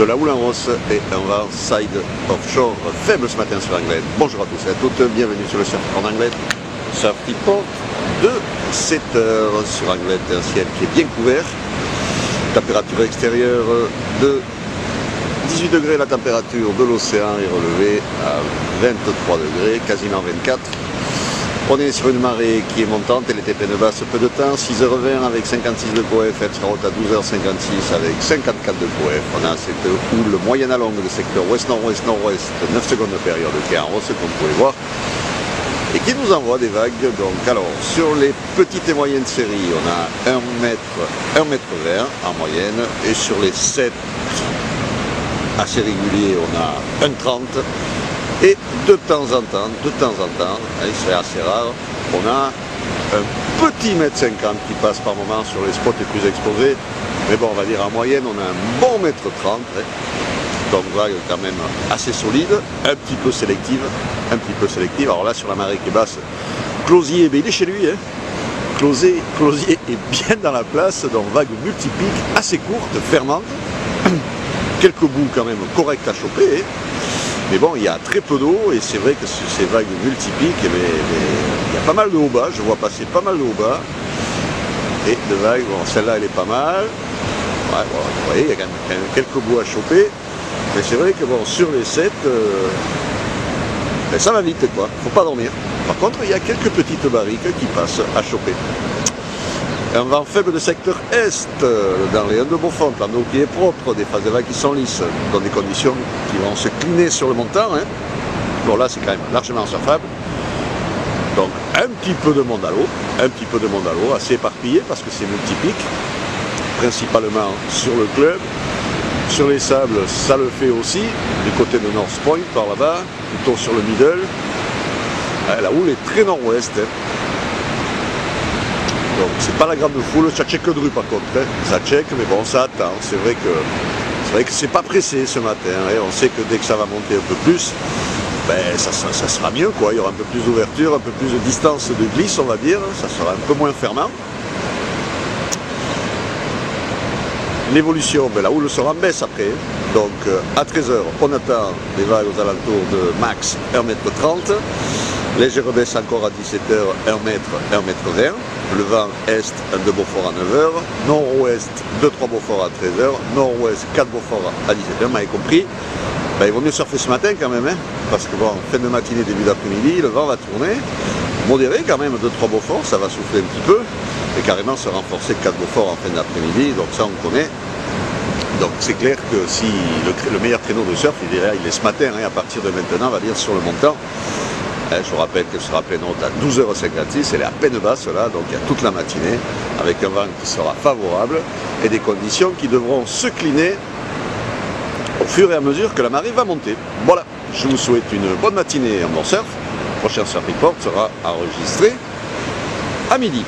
de la houle en rosse et un vent side offshore faible ce matin sur Anglet. Bonjour à tous et à toutes, bienvenue sur le surf en Anglet. Surf report de 7 heures sur Anglet, un ciel qui est bien couvert. Température extérieure de 18 degrés, la température de l'océan est relevée à 23 degrés, quasiment 24. On est sur une marée qui est montante, elle était pleine basse peu de temps, 6h20 avec 56 de coef, elle sera haute à 12h56 avec 54 de coef. On a cette houle moyenne à longue de secteur ouest-nord-ouest-nord-ouest, 9 secondes de période qui est en rosse comme vous pouvez voir, et qui nous envoie des vagues. Donc alors, sur les petites et moyennes séries, on a 1 mètre 20 en moyenne, et sur les 7 assez réguliers, on a 1,30. Et de temps en temps, il serait assez rare, on a un petit 1,50 m qui passe par moment sur les spots les plus exposés. Mais bon, on va dire en moyenne, on a un bon 1,30 m. Donc vague quand même assez solide, un petit peu sélective. Alors là, sur la marée qui est basse, Closier, il est chez lui. Closier est bien dans la place, donc vague multipique, assez courte, fermante. Quelques bouts quand même corrects à choper. Mais bon, il y a très peu d'eau et c'est vrai que ces vagues multipiques, mais il y a pas mal de haut bas, je vois passer pas mal de haut bas. Et de vagues, bon, celle-là elle est pas mal. Ouais, bon, vous voyez, il y a quand même quelques bouts à choper. Mais c'est vrai que bon, sur les 7, ben, ça va vite quoi, faut pas dormir. Par contre, il y a quelques petites barriques qui passent à choper. Un vent faible de secteur est dans les 1 de Beaufort, un eau qui est propre, des phases de vagues qui sont lisses, dans des conditions qui vont se cliner sur le montant. Bon là c'est quand même largement surfable. Donc un petit peu de monde à l'eau, assez éparpillé parce que c'est multipique, principalement sur le club. Sur les sables, ça le fait aussi, du côté de North Point par là-bas, plutôt sur le middle. La houle est très nord-ouest. Donc c'est pas la grande foule, ça check de rue par contre, ça check, mais bon ça attend. C'est vrai que c'est pas pressé ce matin, on sait que dès que ça va monter un peu plus, ben, ça sera mieux quoi, il y aura un peu plus d'ouverture, un peu plus de distance de glisse on va dire, ça sera un peu moins fermant. L'évolution, ben, la houle sera en baisse après, donc à 13h on attend des vagues aux alentours de max 1,30 m. Légère baisse encore à 17h, 1 m, 1,20 m. Le vent est 1 de Beaufort à 9h, nord-ouest 2-3 Beaufort à 13h, nord-ouest 4 Beaufort à 17h, vous m'avez compris. Ben, il vaut mieux surfer ce matin quand même, parce que bon, fin de matinée, début d'après-midi, le vent va tourner. Modéré quand même, 2-3 Beaufort, ça va souffler un petit peu, et carrément se renforcer 4 Beaufort en fin d'après-midi, donc ça on connaît. Donc c'est clair que si le meilleur créneau de surf, il est ce matin, à partir de maintenant, on va dire sur le montant. Je vous rappelle qu'elle sera pleine haute à 12h56, elle est à peine basse là, donc il y a toute la matinée, avec un vent qui sera favorable et des conditions qui devront se cliner au fur et à mesure que la marée va monter. Voilà, je vous souhaite une bonne matinée en bon surf. Le prochain surf report sera enregistré à midi.